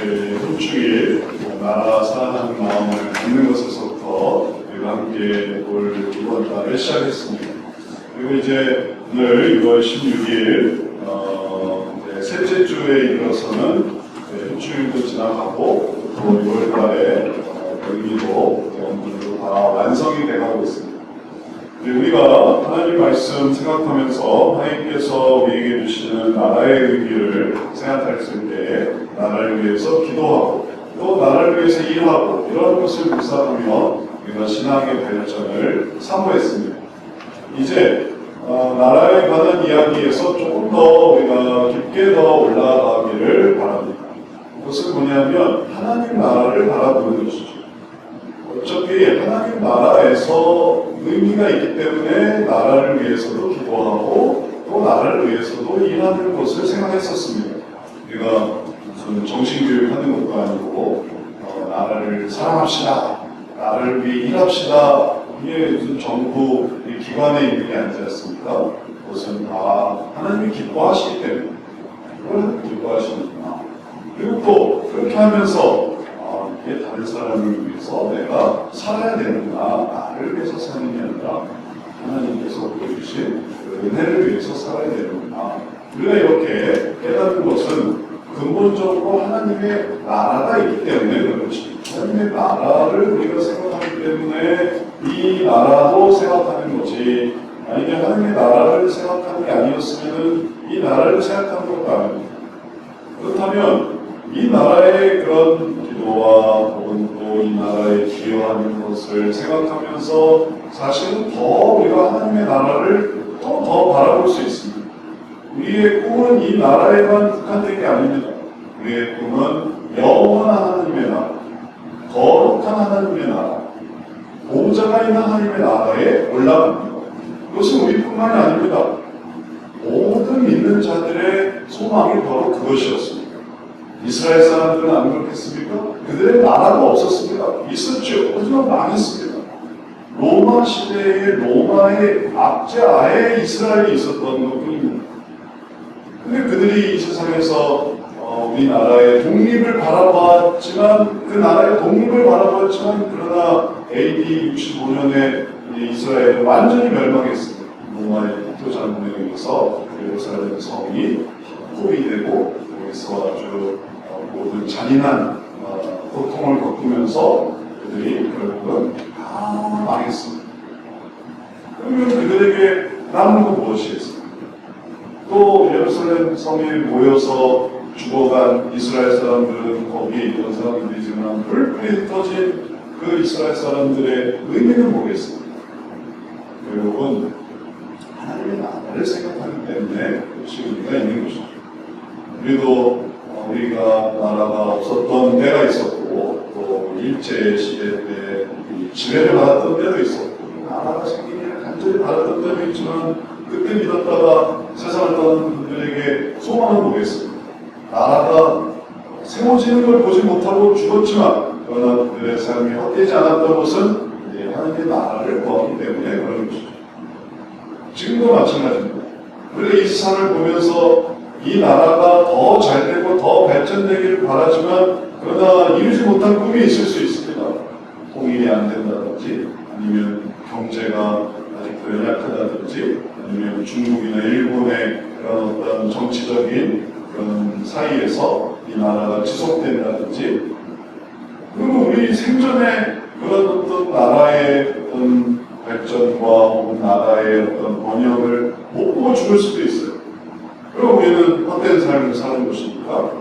일주일 나라 사랑하는 마음을 갖는 것에서부터 우리가 함께 올 이번 달을 시작했습니다. 그리고 이제 오늘 6월 16일 셋째 주에 이르러서는 일주일도 지나가고 또 6월 달에 여기도 오늘도 다 완성이 돼가고 있습니다. 우리가 하나님 말씀 생각하면서 하나님께서 우리에게 주시는 나라의 의미를 생각했을 때 나라를 위해서 기도하고 또 나라를 위해서 일하고 이런 것을 묵상하며 우리가 신앙의 발전을 사모했습니다. 이제 나라에 관한 이야기에서 조금 더 우리가 깊게 더 올라가기를 바랍니다. 그것은 뭐냐면 하나님 나라를 바라보는 것이죠. 어차피 하나님 나라에서 의미가 있기 때문에 나라를 위해서도 기도하고 또 나라를 위해서도 일하는 것을 생각했었습니다. 우리가 무슨 정신교육하는 것도 아니고 나라를 사랑합시다, 나라를 위해 일합시다, 이게 무슨 정부 기관에 있는 게 아니지 않습니까? 그것은 다 하나님이 기뻐하시기 때문에 그걸 기뻐하시는구나. 그리고 또 그렇게 하면서 이게 다른 사람을 위해서 내가 살아야 되는구나. 나를 위해서 사는 게 아니라 하나님께서 보여주신 그 은혜를 위해서 살아야 되는구나. 우리가 이렇게 깨닫는 것은 근본적으로 하나님의 나라가 있기 때문에 그런 것입니다. 하나님의 나라를 우리가 생각하기 때문에 이 나라도 생각하는 거지, 만약에 하나님의 나라를 생각하는 게 아니었으면 이 나라를 생각하는 것도 아닙니다. 그렇다면 이 나라의 그런 기도와 혹은 또 이 나라에 기여하는 것을 생각하면서 사실은 더 우리가 하나님의 나라를 더 바라볼 수 있습니다. 우리의 꿈은 이 나라에만 국한된 게 아닙니다. 우리의 꿈은 영원한 하나님의 나라, 거룩한 하나님의 나라, 보호자가 있는 하나님의 나라에 올라갑니다. 그것은 우리뿐만이 아닙니다. 모든 믿는 자들의 소망이 바로 그것이었습니다. 이스라엘 사람들은 안 그렇겠습니까? 그들의 나라가 없었습니다. 있었죠. 하지만 망했습니다. 로마 시대의 로마의 압제하에 이스라엘이 있었던 것뿐입니다. 근데 그들이 이 세상에서 우리나라의 독립을 바라봤지만, 그 나라의 독립을 바라봤지만, 그러나 AD 65년에 이스라엘은 완전히 멸망했습니다. 로마의 국토 장군에 의해서 예루살렘 성이 포위되고 거기서 아주 모든 잔인한 고통을 겪으면서 그들이 결국은 다 망했습니다. 그러면 그들에게 남은 건 무엇이겠습니까? 또 예루살렘 성에 모여서 죽어간 이스라엘 사람들은 거기에 있던 사람들이지만 불빛 터진 그 이스라엘 사람들의 의미는 뭐겠습니까? 결국은 하나님의 나라를 생각하기 때문에 그것이 의미가 있는 것이죠. 우리도 우리가 나라가 없었던 때가 있었고 또 일제 시대 때 지배를 받았던 때도 있었고 나라가 생기기를 간절히 바랐던 때도 있지만 그때 믿었다가 세상을 떠나는 분들에게 소망은 뭐겠습니까? 나라가 세워지는 걸 보지 못하고 죽었지만 그러나 그들의 삶이 헛되지 않았던 것은 하나님의 나라를 구하기 때문에 그런 것이죠. 지금도 마찬가지입니다. 우리가 이 세상을 보면서 이 나라가 더 잘되고 더 발전되기를 바라지만 그러나 이루지 못한 꿈이 있을 수 있습니다. 통일이 안 된다든지 아니면 경제가 아직도 연약하다든지 아니면 중국이나 일본의 그런 어떤 정치적인 그런 사이에서 이 나라가 지속된다든지, 그리고 우리 생전에 그런 어떤 나라의 어떤 발전과 혹은 나라의 어떤 번영을 못 보고 죽을 수도 있어요. 그럼 우리는 헛된 삶을 사는 것입니까?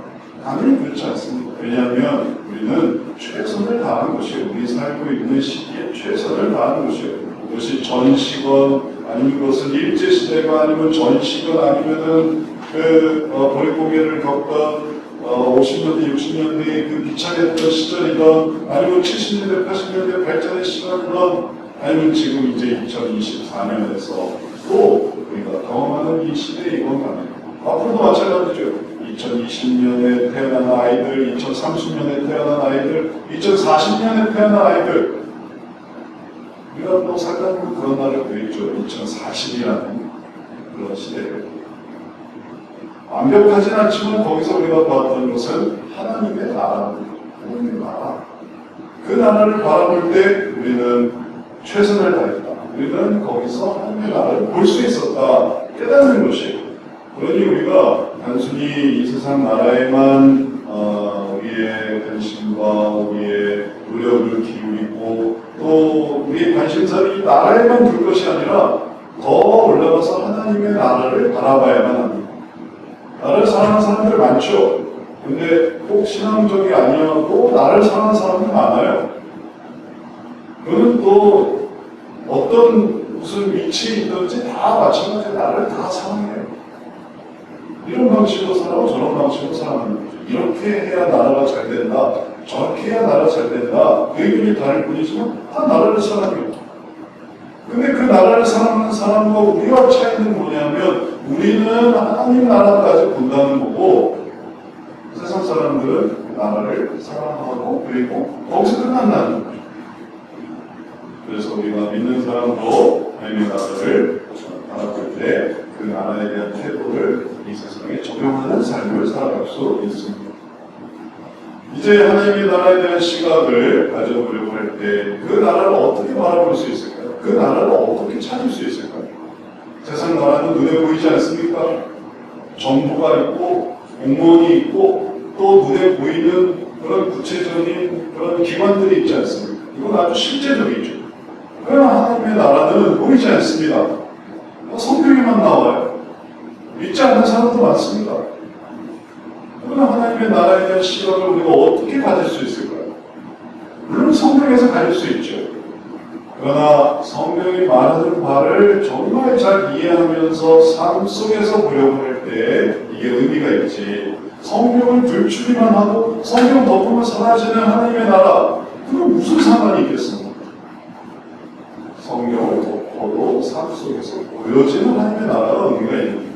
당연히 그렇지 않습니다. 왜냐하면 우리는 최선을 다하는 것이에요. 우리 살고 있는 시기에 최선을 다하는 것이에요. 그것이 전시건 아니면 그것은 일제시대가 아니면 전시건 아니면은 보릿고개를 겪던 50년대, 60년대의 그 비참했던 시절이던 아니면 70년대, 80년대 발전의 시간이던 아니면 지금 이제 2024년에서 또 우리가 경험하는 이 시대이건 간에 앞으로도 마찬가지죠. 2020년에 태어난 아이들, 2030년에 태어난 아이들, 2040년에 태어난 아이들, 우리가 또 살다 그런 날을 보였죠. 2040이라는 그런 시대를 완벽하진 않지만 거기서 우리가 봤던 것은 하나님의 나라 하나님의 나라. 그 나라를 바라볼 때 우리는 최선을 다했다. 우리는 거기서 하나님의 나라를 볼 수 있었다. 깨닫는 것이에요. 그러니 우리가 단순히 이 세상 나라에만 우리의 관심과 우리의 노력을 기울이고 또 우리의 관심사를 이 나라에만 둘 것이 아니라 더 올라가서 하나님의 나라를 바라봐야만 합니다. 나를 사랑하는 사람들 많죠. 근데 꼭 신앙적이 아니어도 나를 사랑하는 사람들 많아요. 그는 또 어떤 무슨 위치에 있든지 다 마찬가지로 나를 다 사랑해요. 이런 방식으로 살아고 저런 방식으로 살아가는 거죠. 이렇게 해야 나라가 잘 된다. 저렇게 해야 나라가 잘 된다. 그 의견이 다를 뿐이지만 다 나라를 사랑해요. 근데 그 나라를 사랑하는 사람과 우리와 차이는 뭐냐면 우리는 하나님 나라까지 본다는 거고 세상 사람들은 나라를 사랑하고 그리고 거기서 끝난다는 거죠. 그래서 우리가 믿는 사람도 하나님의 나라를 바라볼 때 그 나라에 대한 태도를 이 세상에 적용하는 삶을 살아갈 수 있습니다. 이제 하나님의 나라에 대한 시각을 가져보려고 할 때 그 나라를 어떻게 바라볼 수 있을까요? 그 나라를 어떻게 찾을 수 있을까요? 세상 나라는 눈에 보이지 않습니까? 정부가 있고 공무원이 있고 또 눈에 보이는 그런 구체적인 그런 기관들이 있지 않습니까? 이건 아주 실제적이죠. 그러나 하나님의 나라는 보이지 않습니다. 성경에만 나와요. 믿지 않는 사람도 많습니다. 그러나 하나님의 나라에 대한 시각을 우리가 어떻게 가질 수 있을까요? 물론 성경에서 가질 수 있죠. 그러나 성경이 말하는 바를 정말 잘 이해하면서 삶 속에서 보려고 할 때 이게 의미가 있지. 성경을 들추기만 하고 성경 덮으면 사라지는 하나님의 나라, 그건 무슨 상관이 있겠습니까? 성경을 덮어도 삶 속에서 보여지는 하나님의 나라가 의미가 있는 거예요.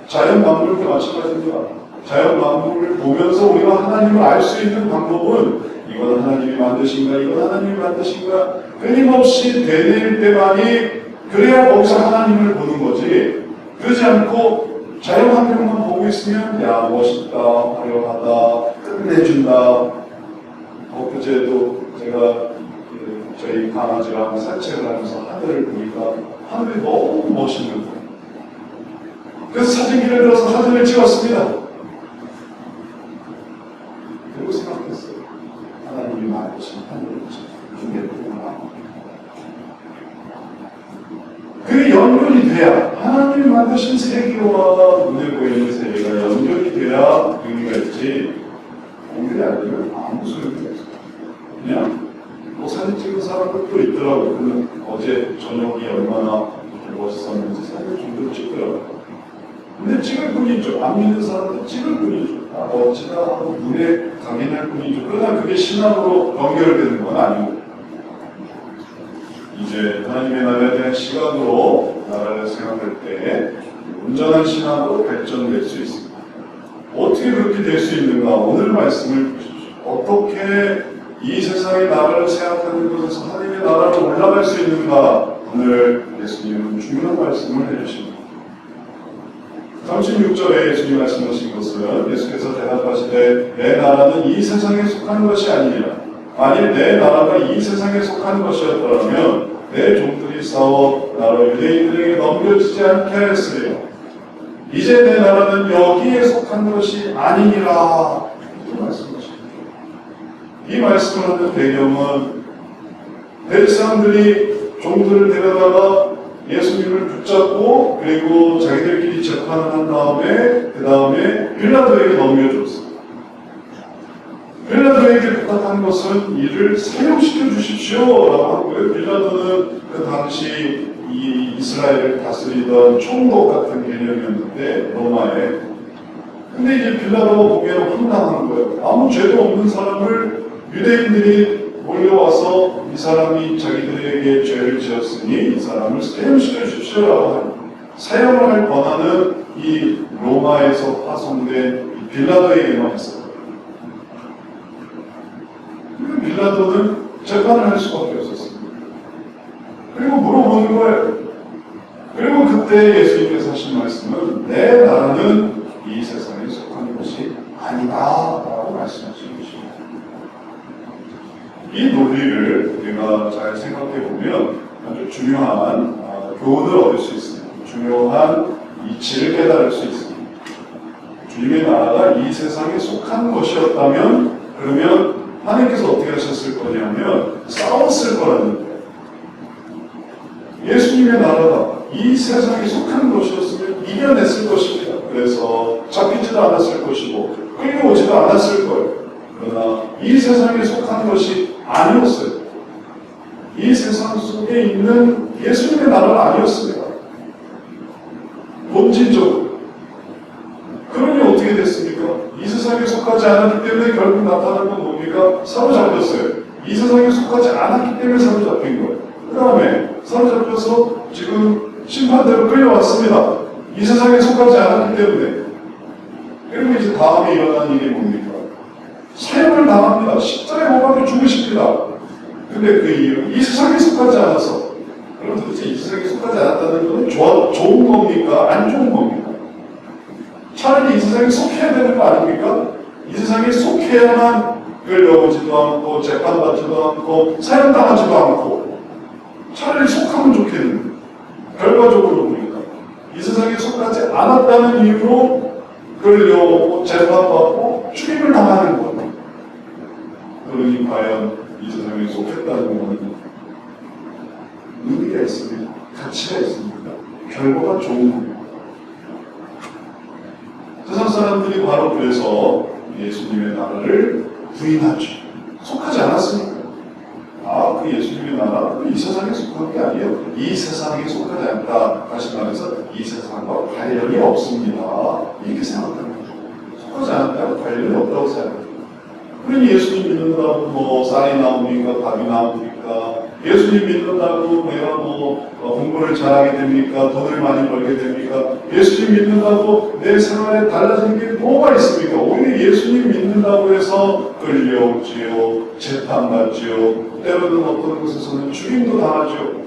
자연 만물도 마찬가지입니다. 자연 만물을 보면서 우리가 하나님을 알 수 있는 방법은 이건 하나님이 만드신가, 이건 하나님이 만드신가 끊임없이 되뇌일 때만이 그래야 거기서 하나님을 보는 거지. 그러지 않고 자연 환경만 보고 있으면 야 멋있다, 화려하다, 끝내준다. 엊그제도 제가 저희 강아지랑 산책을 하면서 하늘을 보니까 하늘이 너무 멋있는 거예요. 그래서 사진기를 들어서 사진을 찍었습니다. 그리고 생각했어요. 하나님이 만드신 하늘을 주겠구나. 그게 연결이 돼야 하나님이 만드신 세계와 눈에 보이는 세계가 연결이 돼야 의미가 있지. 연결이 안 되면 아무 소용이 없어요. 그냥 뭐 사진 찍은 사람들도 있더라고요. 그는 어제 저녁이 얼마나 멋있었는지 사진 정도로 찍더라고요. 근데 찍을 뿐이죠. 안 믿는 사람도 찍을 뿐이죠. 아, 멋지다 하고 눈에 강인할 뿐이죠. 그러나 그게 신앙으로 연결되는 건 아니고 이제 하나님의 나라에 대한 시각으로 나라를 생각할 때 온전한 신앙으로 발전될 수 있습니다. 어떻게 그렇게 될 수 있는가? 오늘 말씀을 보십시오. 어떻게 이 세상의 나라를 생각하는 것에서 하나님의 나라로 올라갈 수 있는가? 오늘 예수님은 중요한 말씀을 해주십니다. 36절에 예수님 말씀하신 것은 예수께서 대답하시되 내 나라는 이 세상에 속한 것이 아니니라. 만일 내 나라가 이 세상에 속한 것이었더라면 내 종들이 싸워 나로 유대인들에게 넘겨지지 않게 하였으리라. 이제 내 나라는 여기에 속한 것이 아니니라. 이렇게 말씀하십니다. 이 말씀을 하는 배경은 대 사람들이 종들을 데려다가 예수님을 붙잡고 그리고 자기들끼리 재판을 한 다음에 그 다음에 빌라도에게 넘겨줬습니다. 빌라도에게 부탁한 것은 이를 사형시켜 주십시오라고 한 거예요. 빌라도는 그 당시 이 이스라엘을 다스리던 총독 같은 개념이었는데 로마에. 근데 이제 빌라도가 보기에는 황당한 거예요. 아무 죄도 없는 사람을 유대인들이 몰려와서 이 사람이 자기들에게 죄를 지었으니 이 사람을 사형시켜 주십시오라고 하는 사형을 할 권한은 이 로마에서 파송된 빌라도에게만 있었어요. 빌라도는 재판을 할 수밖에 없었습니다. 그리고 물어보는 거예요. 그리고 그때 예수님께서 하신 말씀은 내 나라는 이 세상에 속한 것이 아니다 라고 말씀하신 것입니다. 이 논리를 우리가 잘 생각해 보면 아주 중요한 교훈을 얻을 수 있습니다. 중요한 이치를 깨달을 수 있습니다. 주님의 나라가 이 세상에 속한 것이었다면 그러면 하나님께서 어떻게 하셨을 거냐면 싸웠을 거라는 거예요. 예수님의 나라가 이 세상에 속한 것이었으면 이겨냈을 것입니다. 그래서 잡히지도 않았을 것이고 끌려오지도 않았을 거예요. 그러나 이 세상에 속한 것이 아니었어요. 이 세상 속에 있는 예수님의 나라가 아니었습니다. 본질적으로. 그러니 어떻게 됐습니까? 이 세상에 속하지 않았기 때문에 결국 나타난 건 뭡니까? 사로잡혔어요. 이 세상에 속하지 않았기 때문에 사로잡힌 거예요. 그 다음에 사로잡혀서 지금 심판대로 끌려왔습니다. 이 세상에 속하지 않았기 때문에. 그리고 이제 다음에 일어난 일이 뭡니까? 사형을 당합니다. 십자가에 못 박혀 죽으십니다. 근데 그 이유, 이 세상에 속하지 않아서. 그럼 도대체 이 세상에 속하지 않았다는 것은 좋은 겁니까? 안 좋은 겁니까? 차라리 이 세상에 속해야 되는 거 아닙니까? 이 세상에 속해야만 끌려오지도 않고 재판받지도 않고 사형당하지도 않고 차라리 속하면 좋겠는데 결과적으로 보니까 이 세상에 속하지 않았다는 이유로 끌려오고 재판받고 죽임을 당하는 것. 그러니 과연 이 세상에 속했다는 것은 의미가 있습니다. 가치가 있습니다. 결과가 좋은 겁니다. 세상 사람들이 바로 그래서 예수님의 나라를 부인하죠. 속하지 않았으니까. 아, 그 예수님의 나라, 이 세상에 속한 게 아니에요. 이 세상에 속하지 않다. 다시 말해서 이 세상과 관련이 없습니다. 이렇게 생각합니다. 속하지 않았다고 관련이 없다고 생각합니다. 그러니 예수님 믿는다고 뭐 쌀이 나옵니까? 밥이 나옵니까? 예수님 믿는다고 내가 뭐 공부를 잘하게 됩니까? 돈을 많이 벌게 됩니까? 예수님 믿는다고 내 생활에 달라지는 게 뭐가 있습니까? 오히려 예수님 믿는다고 해서 끌려오지요, 재판받지요, 때로는 어떤 곳에서는 죽임도 당하죠.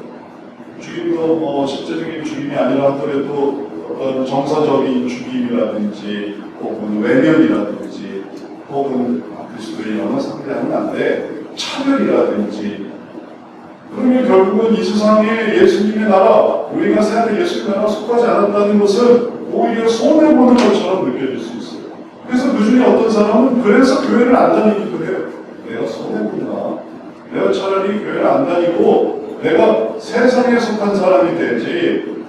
죽임도 뭐 실제적인 죽임이 아니라 하더라도 어떤 정서적인 죽임이라든지 혹은 외면이라든지 혹은 그리스도의 영을 상대하면 안 돼. 차별이라든지. 그러면 결국은 이 세상에 예수님의 나라, 우리가 생각하는 예수님의 나라가 속하지 않았다는 것은 오히려 손해보는 것처럼 느껴질 수 있어요. 그래서 그 중에 어떤 사람은 그래서 교회를 안 다니기도 해요. 내가 손해보나? 내가 차라리 교회를 안 다니고 내가 세상에 속한 사람이 되지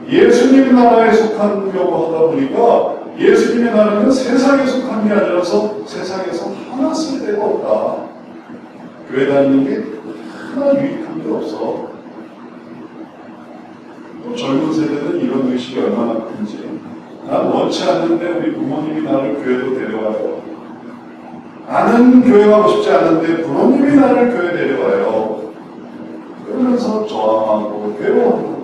예수님 나라에 속하려고 하다 보니까 예수님의 나라는 세상에 속한 게 아니라서 세상에서 하나 쓸 데가 없다. 교회 다니는 게 하나 유익한 게 없어. 또 젊은 세대는 이런 의식이 얼마나 큰지. 난 원치 않는데 우리 부모님이 나를 교회로 데려와요. 나는 교회 가고 싶지 않은데 부모님이 나를 교회 데려와요. 그러면서 저항하고 괴로워하고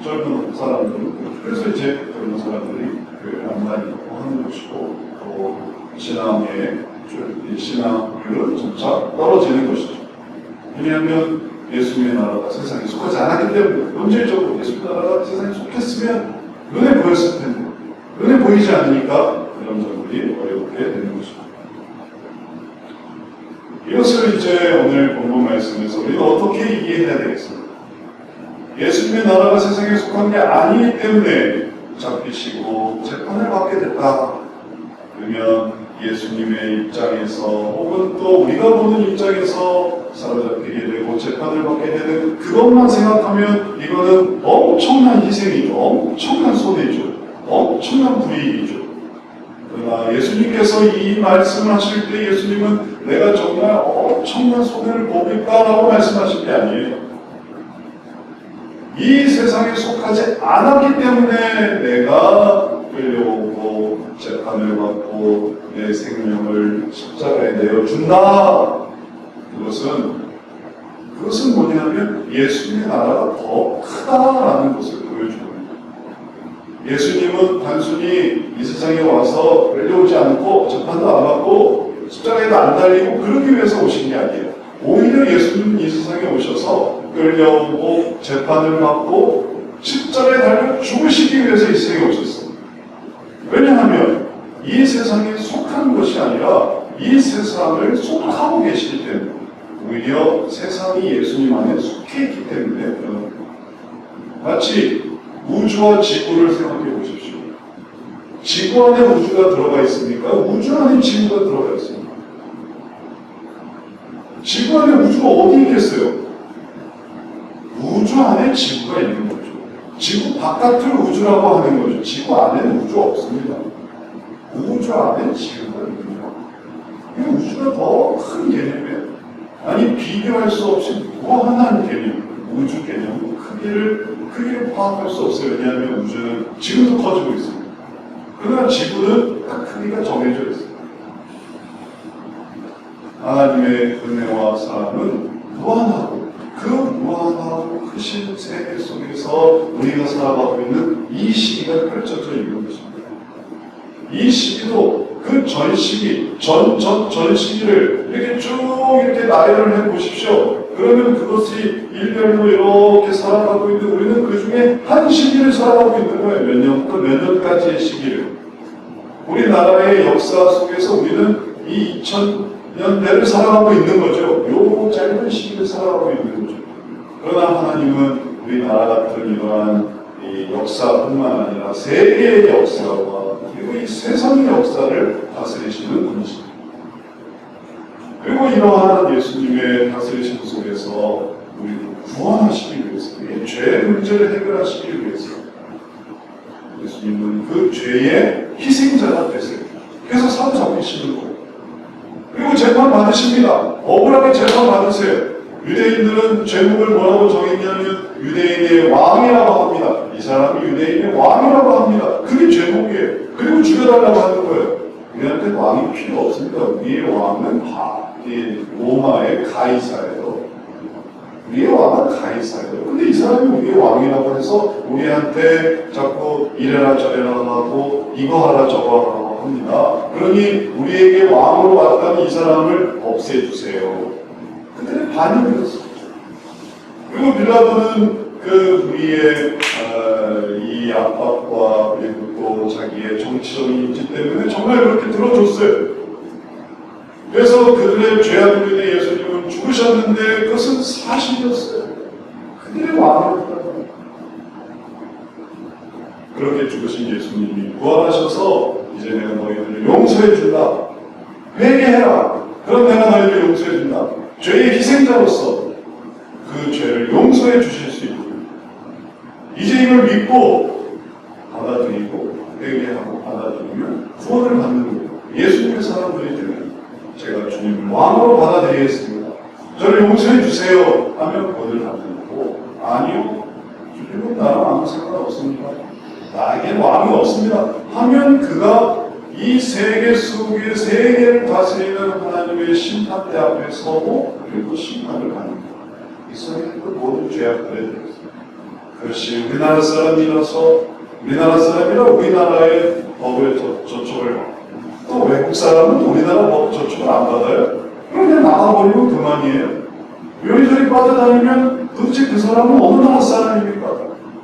젊은 사람들은 그래서 이제 젊은 사람들이 교회를 안 다니고 하는 것이고 또 신앙률은 점차 떨어지는 것이죠. 왜냐하면 예수님의 나라가 세상에 속하지 않았기 때문에 본질적으로 예수님의 나라가 세상에 속했으면 눈에 보였을 텐데 눈에 보이지 않으니까 이런 점들이 어렵게 되는 것이죠. 이것을 이제 오늘 본문 말씀에서 우리가 어떻게 이해해야 되겠습니까? 예수님의 나라가 세상에 속한 게 아니기 때문에 잡히시고 재판을 받게 됐다. 그러면 예수님의 입장에서 혹은 또 우리가 보는 입장에서 사로잡히게 되고 재판을 받게 되는 그것만 생각하면 이거는 엄청난 희생이죠. 엄청난 손해죠. 엄청난 불이익이죠. 그러나 예수님께서 이 말씀을 하실 때 예수님은 내가 정말 엄청난 손해를 보겠다라고 말씀하신 게 아니에요. 이 세상에 속하지 않았기 때문에 내가 끌려오고 재판을 받고 내 생명을 십자가에 내어준다. 그것은 뭐냐면 예수님의 나라가 더 크다라는 것을 보여주는 거예요. 예수님은 단순히 이 세상에 와서 끌려오지 않고 재판도 안 받고 십자가에도 안 달리고 그러기 위해서 오신 게 아니에요. 오히려 예수님은 이 세상에 오셔서 끌려오고 재판을 받고 십자가에 달려 죽으시기 위해서 이 세상에 오셨어요. 왜냐하면 이 세상에 속한 것이 아니라 이 세상을 속하고 계시기 때문에, 오히려 세상이 예수님 안에 속해 있기 때문에 그런 겁니다. 마치 우주와 지구를 생각해 보십시오. 지구 안에 우주가 들어가 있습니까? 우주 안에 지구가 들어가 있습니다. 지구 안에 우주가 어디 있겠어요? 우주 안에 지구가 있는 거죠. 지구 바깥을 우주라고 하는 거죠. 지구 안에는 우주 없습니다. 우주 안에 지구가 있는 거예요. 이 우주가 더 큰 개념이에요. 아니, 비교할 수 없이 무한한 개념, 우주 개념, 크기를 파악할 수 없어요. 왜냐하면 우주는 지금도 커지고 있습니다. 그러나 지구는 딱 크기가 정해져 있어요. 하나님의 은혜와 사랑은 무한하고, 그 무한하고 크신 세계 속에서 우리가 살아가고 있는 이 시기가 펼쳐져 있는 것입니다. 이 시기도 그 전 시기, 전 시기를 이렇게 쭉 이렇게 나열을 해 보십시오. 그러면 그것이 일별로 이렇게 살아가고 있는, 우리는 그 중에 한 시기를 살아가고 있는 거예요. 몇 년부터 몇 년까지의 시기를. 우리나라의 역사 속에서 우리는 이 2000년대를 살아가고 있는 거죠. 요 짧은 시기를 살아가고 있는 거죠. 그러나 하나님은 우리나라 같은 이러한 이 역사뿐만 아니라 세계의 역사와 그리고 이 세상의 역사를 다스리시는 분이십니다. 그리고 이러한 예수님의 다스리심 속에서 우리를 구원하시기 위해서, 이 죄 문제를 해결하시기 위해서 예수님은 그 죄의 희생자가 되세요. 그래서 사로잡히시는 거예요. 그리고 재판 받으십니다. 억울하게 재판 받으세요. 유대인들은 죄목을 뭐라고 정했냐면 유대인의 왕이라고 합니다. 이 사람이 유대인의 왕이라고 합니다. 그게 죄목이에요. 그리고 죽여달라고 하는 거예요. 우리한테 왕이 필요 없습니다. 우리의 왕은 로마의 가이사예요. 우리의 왕은 가이사예요. 근데 이 사람이 우리의 왕이라고 해서 우리한테 자꾸 이래라 저래라 하고 이거 하라 저거 하라고 합니다. 그러니 우리에게 왕으로 왔다는 이 사람을 없애주세요. 그들의 반응이었습니다. 그리고 빌라도는 그 우리의 이 압박과 그리고 또 자기의 정치적인 인지 때문에 정말 그렇게 들어줬어요. 그래서 그들의 죄악으로 인해 예수님은 죽으셨는데 그것은 사실이었어요. 그들의 왕이었다고. 그렇게 죽으신 예수님이 부활하셔서 이제 내가 너희들을 용서해 준다. 회개해라. 그럼 내가 너희들을 용서해 준다. 죄의 희생자로서 그 죄를 용서해 주실 수 있고, 이제 이걸 믿고 받아들이고 회개하고 받아들이면 구원을 받는 거예요. 예수님의 사람들이 되면 제가 주님을 왕으로 받아들이겠습니다. 저를 용서해 주세요 하면 구원을 받는 거고, 아니요, 주님은 나랑 아무 상관없습니다. 나에겐 왕이 없습니다 하면 그가 이 세계 속에 세계를 다스리는 하나님의 심판대 앞에 서고 그리고 심판을 받는 거예요. 이 세계는 그 모든 죄악들에 대해서. 그것이 우리나라 사람이라서 우리나라 사람이라 우리나라의 법에 저촉을 받고, 또 외국 사람은 우리나라 법 저촉을 안 받아요. 그럼 그냥 나가버리면 그만이에요. 요리조리 빠져다니면 도대체 그 사람은 어느 나라 사람입니까?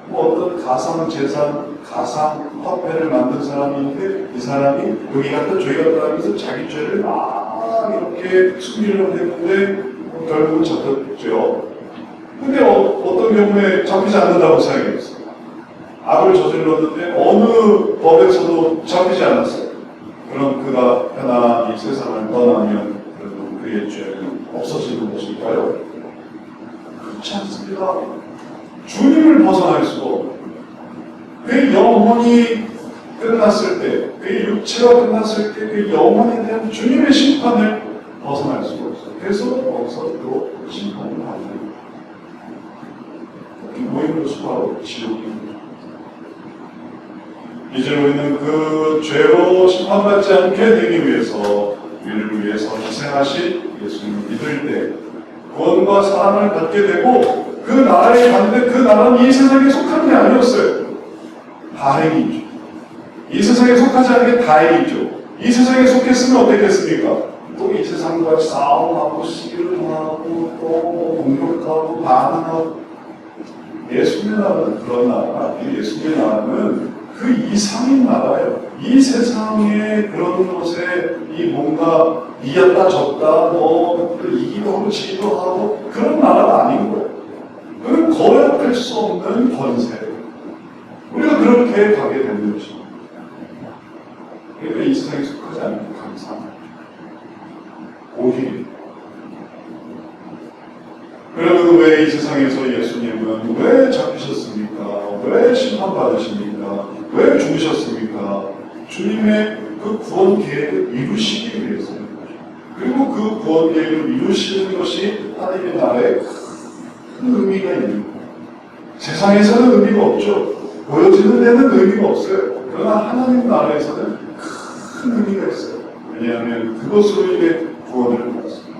뭐 어떤 가상 재산, 가상 화폐를 만든 사람인데 이 사람이 여기 갔다 저기 갔다 하면서 자기 죄를 막 이렇게 숨기려고 했는데 결국은 잡혔죠. 근데 어떤 경우에 잡히지 않는다고 생각했어요. 악을 저질렀는데 어느 법에서도 잡히지 않았어요. 그럼 그가 편안히 세상을 떠나면 그래도 그의 죄는 없어지는 것일까요? 그렇지 않습니다. 주님을 벗어날 수가 없어요. 그의 영혼이 끝났을 때, 그의 육체가 끝났을 때 그 영혼에 대한 주님의 심판을 벗어날 수가 없어요. 그래서 거기서 또 심판을 받는 거예요. 그게 모이는 것이 바로 지옥입니다. 이제 우리는 그 죄로 심판받지 않게 되기 위해서 우리를 위해서 희생하신 예수님을 믿을 때 구원과 사랑을 받게 되고, 그 나라에 갔는데 그 나라는 이 세상에 속한 게 아니었어요. 다행이죠. 이 세상에 속하지 않은 게 다행이죠. 이 세상에 속했으면 어땠겠습니까? 또 이 세상과 싸움하고 시기를 하고 또 공격하고 반항하고. 예수님의 나라는 그런 나라가 아니에요. 예수님의 나라는 그 이상인 나라예요. 이 세상의 그런 것에 이 뭔가 이겼다 졌다 또 이기도 하고 지기도 하고 그런 나라가 아닌 거예요. 그건 거역할 수 없는 권세예요. 우리가 그렇게 가게 되는 것입니다. 그러니까 이 세상에 속하지 않는 감사합니다. 오히려 그러면 왜 이 세상에서 예수님은 왜 잡히셨습니까? 왜 심판받으십니까? 왜 죽으셨습니까? 주님의 그 구원 계획을 이루시기 위해서요. 그리고 그 구원 계획을 이루시는 것이 하나님의 나라에 큰 의미가 있는 거예요. 세상에서는 의미가 없죠. 보여지는 데는 의미가 없어요. 그러나 하나님 나라에서는 큰 의미가 있어요. 왜냐하면 그것으로 인해 구원을 받았습니다.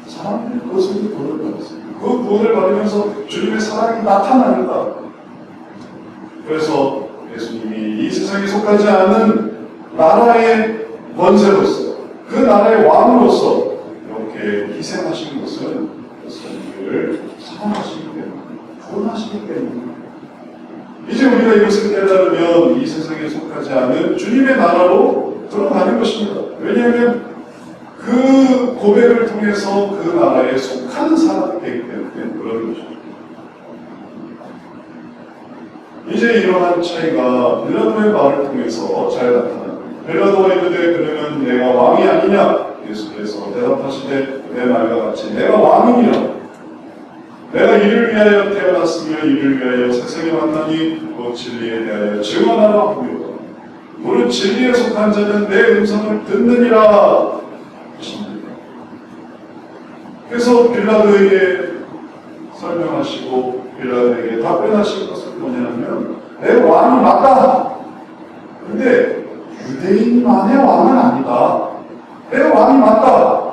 사람들이 그것으로 구원을 받았습니다. 그 구원을 받으면서 주님의 사랑이 나타난다. 그래서 예수님이 이 세상에 속하지 않은 나라의 권세로서 그 나라의 왕으로서 이렇게 희생하신 것은 우리를 사랑하시기 때문에 구원하시기 때문에 이제 우리가 이것을 깨달으면 이 세상에 속하지 않은 주님의 나라로 들어가는 것입니다. 왜냐하면 그 고백을 통해서 그 나라에 속하는 사람이 되기 때문에 그런 것이죠. 이제 이러한 차이가 빌라도의 말을 통해서 잘 나타납니다. 빌라도가 있는데 그러면 내가 왕이 아니냐? 예수께서 대답하시되 내 말과 같이 내가 왕이니라. 내가 이를 위하여 태어났으며 이를 위하여 세상에 왔나니 곧 진리에 대하여 증언하라 하고요. 무릇 진리에 속한 자는 내 음성을 듣느니라. 그래서 빌라도에게 설명하시고 빌라도에게 답변하신 것은 뭐냐면 내 왕이 맞다. 근데 유대인만의 왕은 아니다. 내 왕이 맞다.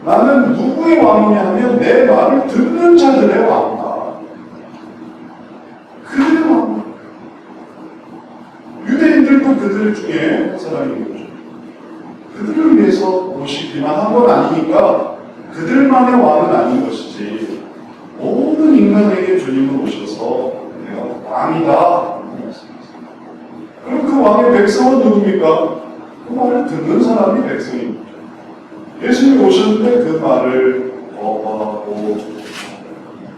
나는 누구의 왕이냐 하면 내 말을 듣는 자들의 왕이다. 그들의 왕. 유대인들도 그들 중에 한 사람인 거죠. 그들을 위해서 오시기만 한 건 아니니까 그들만의 왕은 아닌 것이지 모든 인간에게 주님은 오셔서 내가 왕이다. 그럼 그 왕의 백성은 누굽니까? 그 말을 듣는 사람이 백성입니다. 예수님이 오셨는데 그 말을 거부하고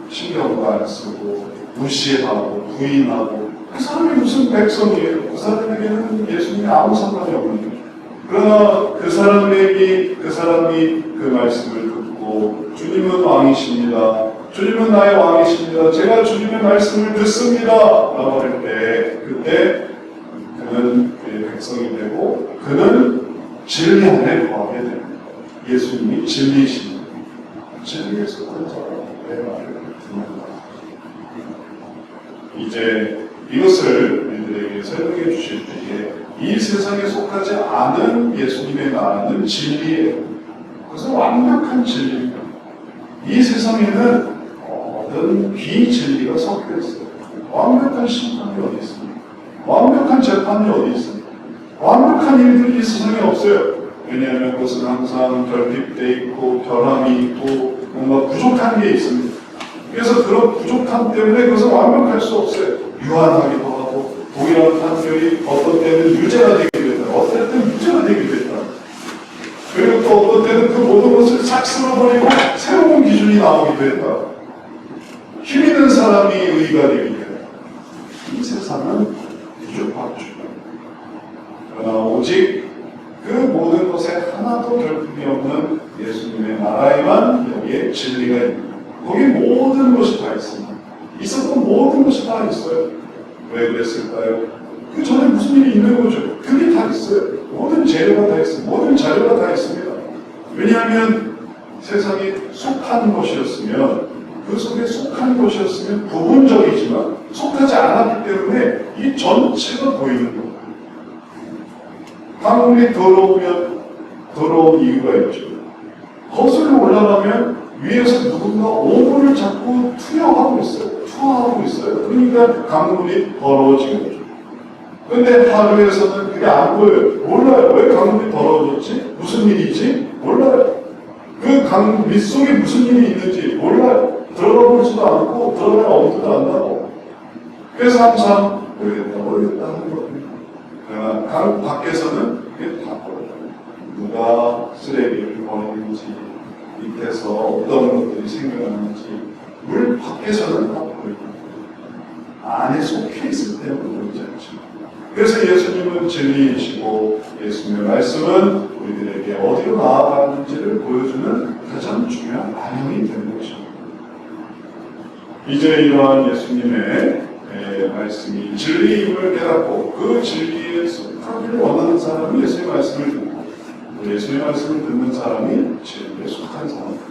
신경도 안 쓰고 무시하고 부인하고 그 사람이 무슨 백성이에요? 그 사람에게는 예수님이 아무 상관이 없는 거죠. 그러나 그 사람이 그 말씀을 듣고 주님은 왕이십니다. 주님은 나의 왕이십니다. 제가 주님의 말씀을 듣습니다. 라고 할 때 그때 그는 그의 백성이 되고 그는 진리 안에 거하게 됩니다. 예수님이 진리이십니다. 진리에 속한 자가 내 말을 듣는다. 이제 이것을 우리들에게 설명해 주실 때에 이 세상에 속하지 않은 예수님의 나라는 진리예요. 그것은 완벽한 진리입니다. 이 세상에는 모든 비진리가 섞여 있어요. 완벽한 심판이 어디 있습니까? 완벽한 재판이 어디 있습니까? 완벽한 일들이 이 세상에 없어요. 왜냐하면 그것은 항상 결핍되어 있고 결함이 있고 뭔가 부족한 게 있습니다. 그래서 그런 부족함 때문에 그것은 완벽할 수 없어요. 유한하기도 하고 동일한 판결이 어떤 때는 유죄가 되기도 했다. 어떤 때는 무죄가 되기도 했다. 그리고 또 어떤 때는 그 모든 것을 싹 쓸어버리고 새로운 기준이 나오기도 했다. 힘 있는 사람이 의가 되기도 했다. 이 세상은 뒤죽박죽. 그러나 오직 그 모든 것에 하나도 결핍이 없는 예수님의 나라에만 여기에 진리가 있습니다. 거기 모든 것이 다 있습니다. 있었던 모든 것이 다 있어요. 왜 그랬을까요? 그 전에 무슨 일이 있는 거죠. 그게 다 있어요. 모든 재료가 다 있어요. 모든 자료가 다 있습니다. 왜냐하면 세상에 속한 것이었으면 그 속에 속한 것이었으면 부분적이지만 속하지 않았기 때문에 이 전체가 보이는 거예요. 강물이 더러우면 더러운 이유가 있죠. 거슬러 올라가면 위에서 누군가 오물을 자꾸 투여하고 있어요. 투하하고 있어요. 그러니까 강물이 더러워지는 거죠. 근데 하루에서는 그게 안 보여요. 몰라요. 왜 강물이 더러워졌지? 무슨 일이지? 몰라요. 그 강물 밑속에 무슨 일이 있는지 몰라요. 들어가 보지도 않고 들어가면 엄두도 안 나고. 그래서 항상 모르겠다. 누가 쓰레기를 버리는지, 밑에서 어떤 것들이 생겨나는지, 물 밖에서는 다 보이고, 안에 속해 있을 때는 보이지 않죠. 그래서 예수님은 진리이시고, 예수님의 말씀은 우리들에게 어디로 나아가는지를 보여주는 가장 중요한 반영이 되는 것입니다. 이제 이러한 예수님의 말씀이 진리임을 깨닫고 그 진리에 속하기를 원하는 사람이 예수님의 말씀을 듣고, 예수님의 말씀을 듣는 사람이 진리에 속한 사람입니다.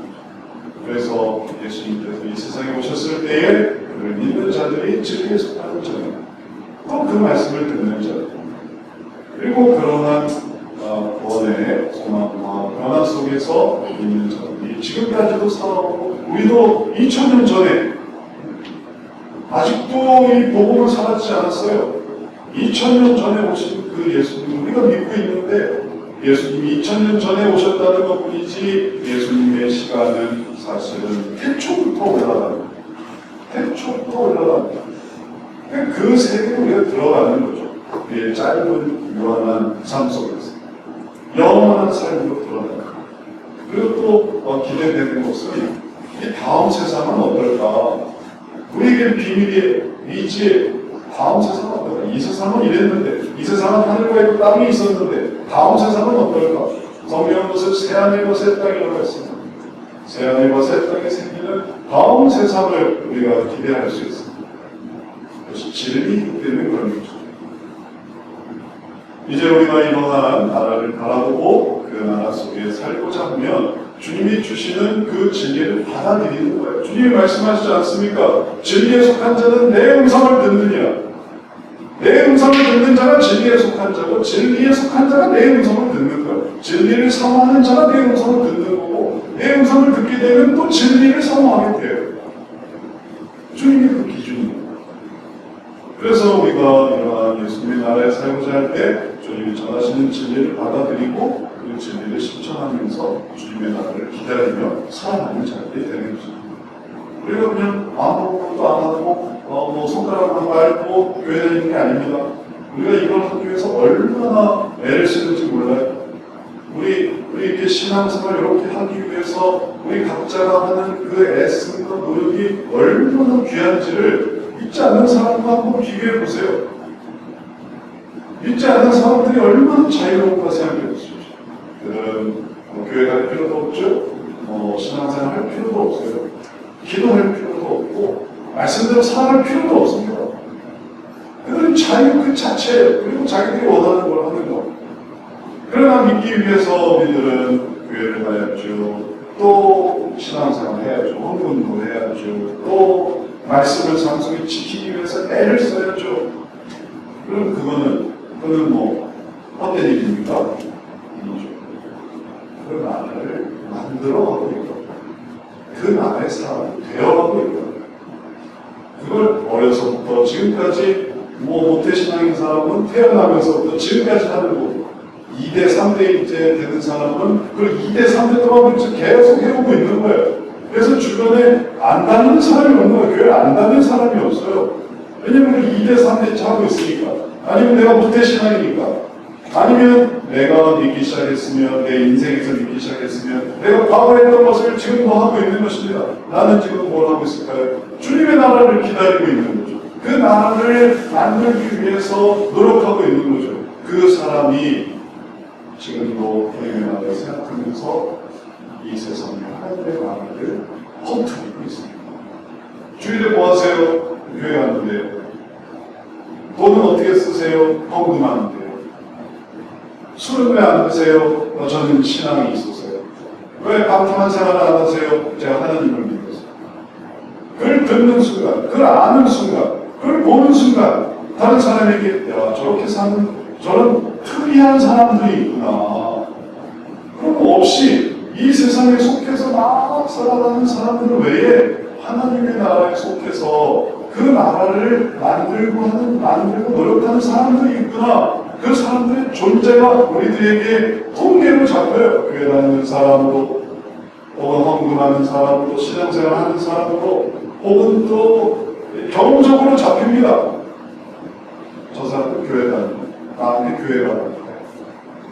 그래서 예수님께서 이 세상에 오셨을 때에 그를 믿는 자들이 진리에 속하는 자들, 또 그 말씀을 듣는 자들, 그리고 그러한 구원의 소망과 변화 속에서 있는 자들이 지금까지도 살아오고, 우리도 2000년 전에 아직도 이 복음을 살았지 않았어요. 2000년 전에 오신 그 예수님 우리가 믿고 있는데, 예수님이 2000년 전에 오셨다는 것뿐이지 예수님의 시간은 사실은 태초부터 올라갑니다. 태초부터 올라갑니다. 그 세계에 우리가 들어가는 거죠. 우리의 짧은 유한한 삶 속에서 영원한 삶으로 들어가는 거예요. 그리고 또 기대되는 것은 이 다음 세상은 어떨까? 우리에게 비밀이에요. 이제 다음 세상은 어떨까? 이 세상은 이랬는데, 이 세상은 하늘과 있고 땅이 있었는데, 다음 세상은 어떨까? 성경은 무슨 새하늘과 새 땅이라고 했습니다. 새하늘과 새 땅에 생기는 다음 세상을 우리가 기대할 수 있습니다. 그것이 진리이기 때문에 그런 거죠. 이제 우리가 이러한 나라를 바라보고 그 나라 속에 살고자 하면 주님이 주시는 그 진리를 받아들이는 거예요. 주님이 말씀하시지 않습니까? 진리에 속한 자는 내 음성을 듣느니라. 내 음성을 듣는 자가 진리에 속한 자고, 진리에 속한 자가 내 음성을 듣는 거예요. 진리를 사모하는 자가 내 음성을 듣는 거고, 내 음성을 듣게 되면 또 진리를 사모하게 돼요. 주님이 그 기준입니다. 그래서 우리가 이러한 예수님의 나라에 살고자 할 때 주님이 전하시는 진리를 받아들이고 그 진리를 실천하면서 주님의 나라를 기다리며 살아가는 자들이 되는 것입니다. 우리가 그냥 아무것도 안 하고 손가락으로 밟고 교회 다니는 게 아닙니다. 우리가 이걸 하기 위해서 얼마나 애를 쓰는지 몰라요. 우리 이렇게 신앙생활 이렇게 하기 위해서 우리 각자가 하는 그 애씀과 노력이 얼마나 귀한지를 믿지 않는 사람과 한번 비교해 보세요. 믿지 않는 사람들이 얼마나 자유로운가 생각해 보십시오. 그들은 교회 갈 필요도 없죠. 신앙생활 할 필요도 없어요. 기도할 필요도 없고, 말씀대로 살아갈 필요도 없습니다. 그들은 자유 그 자체예요. 그리고 자기들이 원하는 걸 하는 거. 그러나 믿기 위해서 우리들은 교회를 가야죠. 또 신앙생활 해야죠. 헌금도 해야죠. 또 말씀을 상속에 지키기 위해서 애를 써야죠. 그럼 그거는 뭐 헛된 일입니까? 아니죠. 그 나라를 만들어가고 있고, 그 나라의 사람이 되어가고 있고, 그걸 어려서부터 지금까지 모태신앙인 사람은 태어나면서부터 지금까지 하는 거고, 2대, 3대째 되는 사람은 그걸 2대, 3대 동안 계속 해오고 있는 거예요. 그래서 주변에 안 닿는 사람이 없는 거예요. 교회를 안 닿는 사람이 없어요. 왜냐면 2대, 3대째 하고 있으니까. 아니면 내가 모태신앙이니까. 아니면 내가 믿기 시작했으면, 내 인생에서 믿기 시작했으면, 내가 과거에 했던 것을 지금도 하고 있는 것입니다. 나는 지금 뭘 하고 있을까요? 주님의 나라를 기다리고 있는 거죠. 그 나라를 만들기 위해서 노력하고 있는 거죠. 그 사람이 지금도 주님의 나라를 생각하면서 이 세상의 하늘의 나라를 허투르고 있습니다. 주일에 뭐 하세요? 교회 가는데요. 돈은 어떻게 쓰세요? 헌금하는데요. 술은 왜 안 드세요? 저는 신앙이 있어서요. 왜 방탕한 생활을 안 하세요? 제가 하나님을 믿어서. 그걸 듣는 순간, 그걸 아는 순간, 그걸 보는 순간, 다른 사람에게 야, 저렇게 사는 저런 특이한 사람들이 있구나. 그런 거 없이 이 세상에 속해서 막 살아가는 사람들 외에 하나님의 나라에 속해서 그 나라를 만들고 노력하는 사람들이 있구나. 그 사람들의 존재가 우리들에게 통계로 잡혀요. 교회 다니는 사람으로, 혹은 헌금하는 사람으로, 신앙생활 하는 사람으로, 혹은 또 경험적으로 잡힙니다. 저 사람도 교회 다니고, 나한테 교회가 다니고.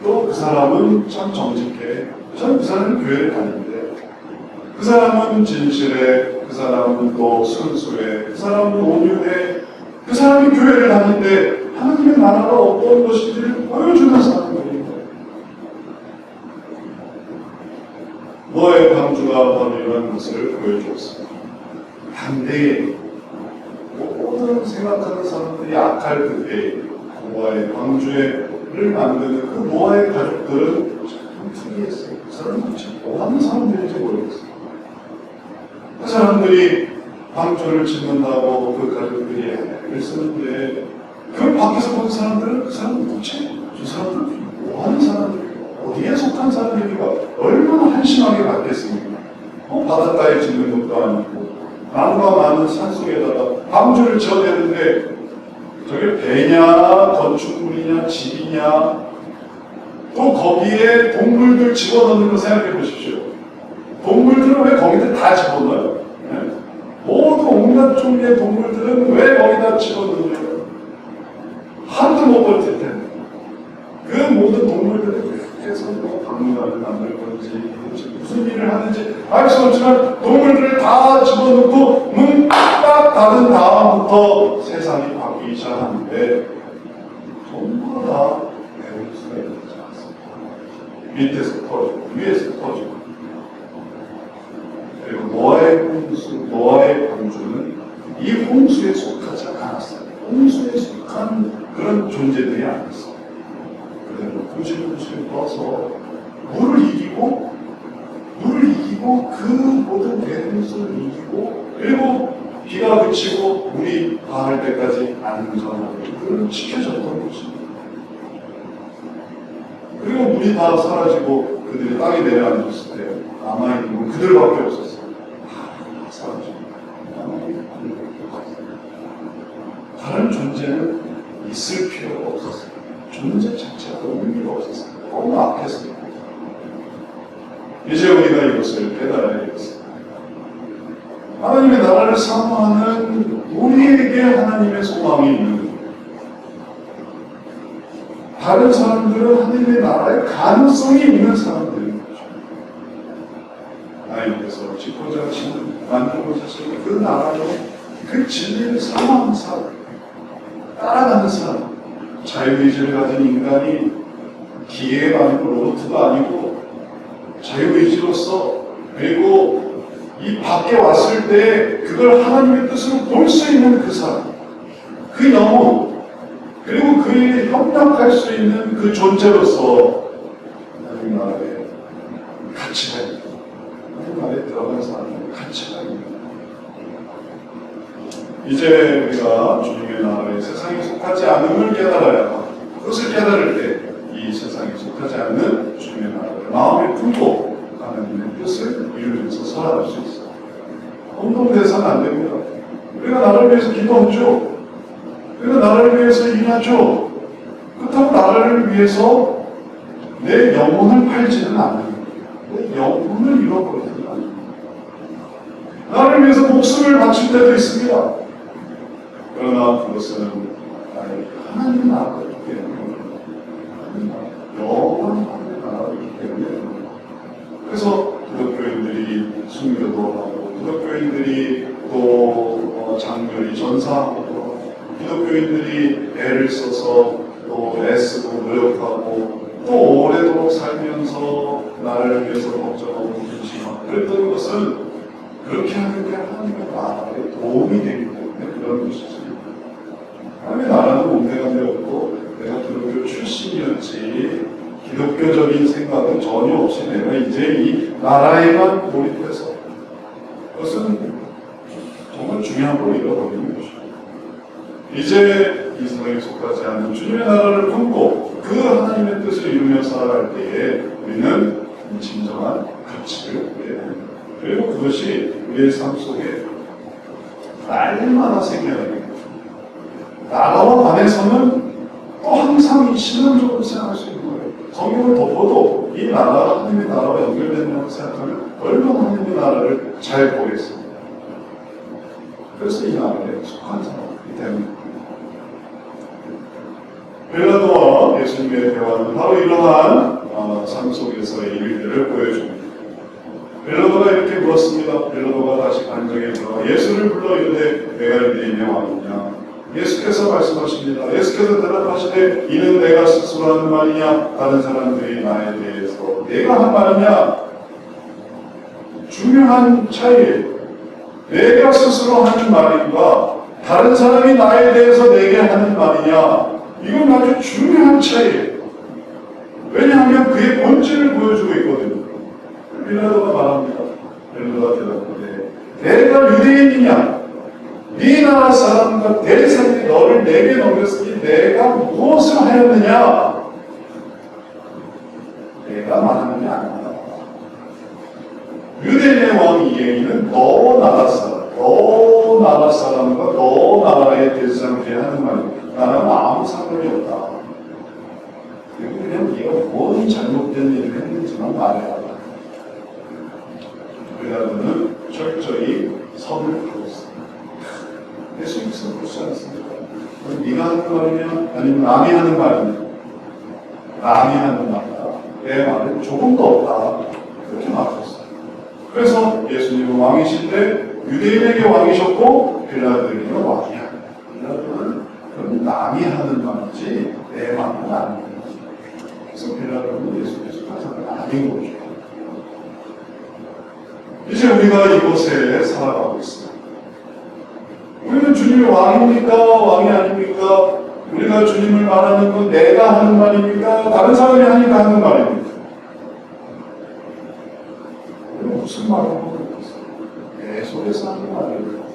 또 그 사람은 참 정직해. 참 그 사람은 교회를 다니는데 그 사람은 진실해. 그 사람은 또 순수해. 그 사람은 온유해. 그 사람이 교회를 다니는데 하나님의 나라가 어떤 것인지를 보여주는 사람들입니다. 노아의 방주가 바로 이런 것을 보여주었습니다. 담대히 모든 생각하는 사람들이 악할 그때 노아의 방주를 만드는 그 노아의 가족들은 참 특이했어요. 그 사람은 도대체 뭐 하는 사람들인지 모르겠어요. 그 사람들이 방주를 짓는다고 그 가족들이 애를 쓰는데 그 밖에서 본 사람들은 그 사람은 도대체 저 사람들은 뭐 하는 사람들이고 어디에 속한 사람들이가 얼마나 한심하게 받겠습니까? 바닷가에 짓는 것도 아니고 나무가 많은 산속에다가 방주를 지어대는데 저게 배냐 건축물이냐 집이냐 또 거기에 동물들 집어넣는 거 생각해 보십시오. 동물들은 왜 거기다 다 집어넣어요? 네? 모두 온갖 종류의 동물들은 왜 거기다 집어넣느냐고 한두 못 버틸 텐데 그 모든 동물들은 계속 방문하는 남을 건지 무슨 일을 하는지 알 수 없지만 동물들을 다 집어넣고 문 딱 닫은 다음부터 세상이 바뀌기 시작하는데 전부 다 배울 수가 있지 않습니다. 밑에서 터지고 위에서 터지고 그리고 노아의 방주는 이 홍수에 속하지 않았어요. 홍수에 속한 그런 존재들이 아니었어요. 그대로 부실부실 떠서 물을 이기고 그 모든 대홍수를 이기고 그리고 비가 그치고 물이 가을 때까지 안전하게 그걸 지켜줬던 것입니다. 그리고 물이 다 사라지고 그들이 땅에 내려앉았을 때 남아있는 건 그들밖에 없었어요. 다 사라지고 다른 존재는 있을 필요가 없었어요. 존재 자체가 의미가 없었어요. 너무 악했어요. 이제 우리가 이것을 깨달아야 되겠습니다. 하나님의 나라를 사모하는 우리에게 하나님의 소망이 있는 거예요. 다른 사람들은 하나님의 나라의 가능성이 있는 사람들인 거죠. 하나님께서 짓고자 하시는 만들고자 하시는 그 나라로 그 진리를 사모하는 사람, 따라가는 사람, 자유의지를 가진 인간이 기계가 아니고 로봇가 아니고 자유의지로서 그리고 이 밖에 왔을 때 그걸 하나님의 뜻으로 볼 수 있는 그 사람, 그 영혼, 그리고 그에 협력할 수 있는 그 존재로서 하나님 나라에 가치가 있는, 하나님 나라에 들어간 사람의 가치가 있는. 이제 우리가 주님의 나라에 세상에 속하지 않음을 깨달아야 하고 그것을 깨달을 때 이 세상에 속하지 않는 주님의 나라를 마음에 품고 하나님의 뜻을 이루면서 살아갈 수 있어요. 혼동돼서는 안 됩니다. 우리가 나라를 위해서 기도하죠. 우리가 나라를 위해서 일하죠. 그렇다고 나라를 위해서 내 영혼을 팔지는 않는 거예요. 내 영혼을 잃어버리지는 않는 거예요. 나라를 위해서 목숨을 바칠 때도 있습니다. 그러나 그것은 하나님 나라가 있기 때문에 영원한 하나님 나라가 있기 때문에 그래서 기독교인들이 순교도 하고 기독교인들이 또 장렬히 전사하고 기독교인들이 애를 써서 또 애쓰고 노력하고 또 오래도록 살면서 나라를 위해서 걱정하고 근심하고 그랬던 것은 그렇게 하는 게 하나님의 나라에 도움이 되기 때문에 그런 것이죠. 하나님의 나라는 온데간데 없고 내가 기독교 출신이었지 기독교적인 생각은 전혀 없이 내가 이제 이 나라에만 몰입해서 그것은 정말 중요한 걸 잃어버리는 것이죠. 이제 이 세상에 속하지 않는 주님의 나라를 품고 그 하나님의 뜻을 이루며 살아갈 때에 우리는 진정한 가치를 얻게 됩니다. 그리고 그것이 우리의 삶 속에 날마다 생겨나게 됩니다. 나라와 관해서는 또 항상 이 신앙적으로 생각할 수 있는 거예요. 성경을 덮어도 이 나라가 하나님의 나라와 연결된다고 생각하면 얼마나 하나님의 나라를 잘 보겠습니다. 그래서 이 나라에 속한 사람이기 때문에 빌라도와 예수님의 대화는 바로 이러한 삶 속에서의 일들을 보여줍니다. 빌라도가 이렇게 물었습니다. 빌라도가 다시 관정에 들어가 예수를 불러 이르되 내가 유대인의 왕이냐? 예수께서 말씀하십니다. 예수께서 대답하시되 이는 내가 스스로 하는 말이냐? 다른 사람들이 나에 대해서 내가 한 말이냐? 중요한 차이예요. 내가 스스로 하는 말인가 다른 사람이 나에 대해서 내게 하는 말이냐? 이건 아주 중요한 차이예요. 왜냐하면 그의 본질을 보여주고 있거든요. 빌라도가 말합니다. 빌라도가 대답하되 내가 유대인이냐? 네 나라 사람과 대리사들이 너를 내게 넘겼으니 내가 무엇을 하였느냐? 내가 말하는 게 아니다. 유대인의 왕 이에는 너 나라 사람과 너 나라의 대리사들이 하는 말이야. 나는 아무 상관이 없다. 그냥 네가 뭔 잘못된 일을 했는지만 말해라. 빌라도는 철저히 선을 풀었습니다. 예수님께서 그렇지 않습니까? 네가 하는 말이냐? 아니면 남이 하는 말이냐? 남이 하는 말이다. 내 말은 조금도 없다. 그렇게 말했어요. 그래서 예수님은 왕이신데 유대인에게 왕이셨고 빌라도에게 왕이야. 빌라도는 그건 남이 하는 말이지 내 말은 아니야. 그래서 빌라도는 예수께서 가사가 아닌 거죠. 이제 우리가 이곳에 살아가고 있습니다. 우리는 주님이 왕입니까? 왕이 아닙니까? 우리가 주님을 말하는 건 내가 하는 말입니까? 다른 사람이 하니까 하는 말입니까? 우리는 무슨 말을 하고 있어요? 내 속에서 하는 말이에요.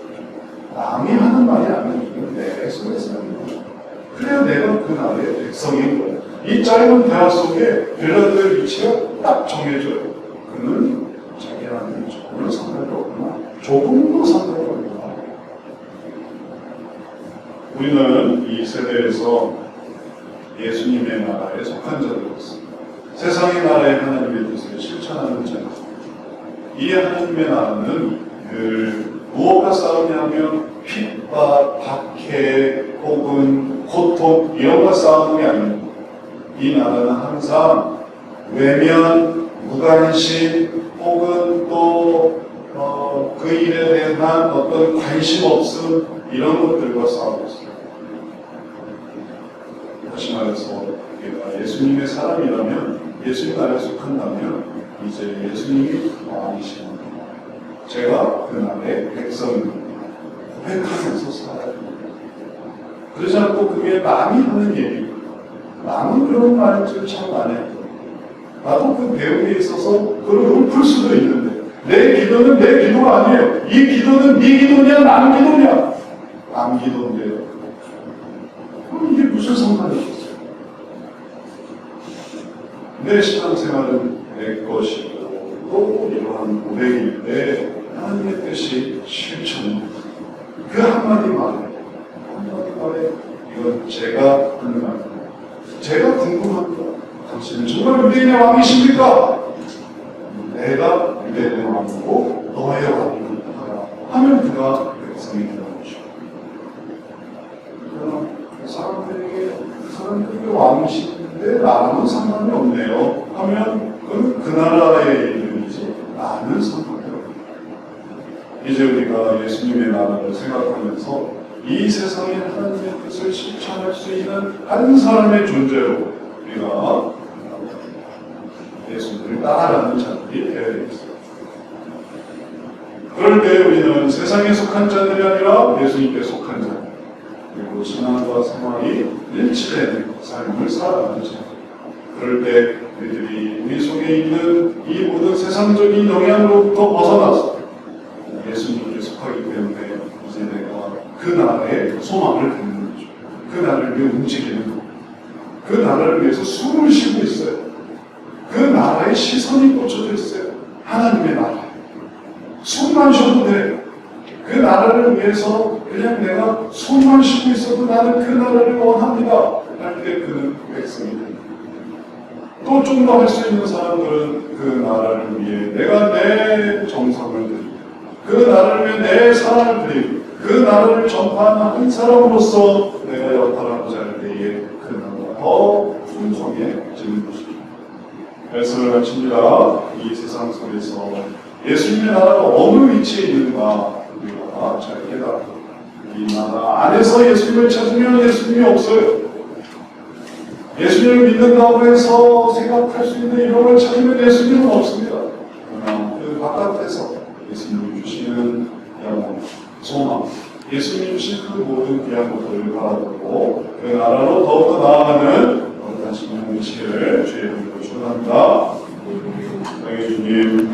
남이 하는 말이 아니고 내 속에서 하는 말이에요. 그래야 내가 그 나라의 백성인 거예요. 이 짧은 대화 속에 빌라도의 위치가 딱 정해져요. 그는 자기라는 조금도 상관이 없구나. 조금도 상관이 없구나. 우리는 이 세대에서 예수님의 나라에 속한 자들이었습니다. 세상의 나라의 하나님의 뜻을 실천하는 자들. 이 하나님의 나라는 무엇과 싸우냐면 핍박, 박해, 혹은 고통 이런 거 싸우는 게 아닙니다. 이 나라는 항상 외면, 무관심, 혹은 또 그 일에 대한 어떤 관심 없음 이런 것들과 싸우고 있습니다. 다시 말해서 우리가 예수님의 사람이라면 예수님 나라에 속한다면 이제 예수님이 왕이신 겁니다. 제가 그 나라의 백성입니다. 고백하면서 살아야 됩니다. 그러지 않고 그게 남이 하는 얘기입니다. 남은 그런 말을 참 안 해요. 나도 그 배움에 있어서 그걸 읊을 수도 있는데 내 기도는 내 기도가 아니에요. 이 기도는 네 기도냐 남 기도냐? 남 기도인데요. 그럼 이게 무슨 상관이 있겠어요? 내 신앙생활은 내 것이고 또 이러한 고백인데 하나님의 뜻이 실천입니다. 그 한마디 말에 이건 제가 하는 말입니다. 제가 궁금합니다. 당신은 정말 유대인의 왕이십니까? 내가 유대인의 왕이고 너의 왕이다 하면 그가 백성이 되는 것이고 사람들에게 왕이신데 나랑은 상관이 없네요 하면 그건 그 나라의 이름이지 나는 상관이 없네요. 이제 우리가 예수님의 나라를 생각하면서 이 세상에 하나님의 뜻을 실천할 수 있는 한 사람의 존재로 우리가 예수님을 따라가는 자들이 되어야 되겠습니다. 그럴 때 우리는 세상에 속한 자들이 아니라 예수님께 속한 자, 그리고 신앙과 생활이 일치되는 삶을 살아가는 자. 그럴 때 우리들이 우리 속에 있는 이 모든 세상적인 영향으로부터 벗어나서 예수님께 속하기 때문에 이제 내가 그 나라의 소망을 갖는 거죠. 그 나라를 위해 움직이는 거. 그 나라를 위해서 숨을 쉬고 있어요. 그 나라의 시선이 꽂혀져 있어요. 하나님의 나라. 숨만 쉬어도 돼. 그 나라를 위해서 그냥 내가 숨만 쉬고 있어도 나는 그 나라를 원합니다. 할 때 그는 백성이 됩니다. 또 좀 더 할 수 있는 사람들은 그 나라를 위해 내가 내 정성을 드리고 그 나라를 위해 내 사랑을 드리고 그 나라를 전파하는 한 사람으로서 내가 역할하고자 할 때에 그 나라가 더 풍성해지는 것이죠. 말씀을 마칩니다. 이 세상 속에서 예수님의 나라가 어느 위치에 있는가 우리가 잘 깨닫고 이 나라 안에서 예수님을 찾으면 예수님이 없어요. 예수님을 믿는다고 해서 생각할 수 있는 이런 걸 찾으면 예수님은 없습니다. 그러나 그 바깥에서 예수님이 주시는 영혼, 소망, 예수님이 주신 그 모든 귀한 것들을 바라보고 그 나라로 더욱더 나아가는 당신의 되시기를 주의 이름으로 축원합니다. 주님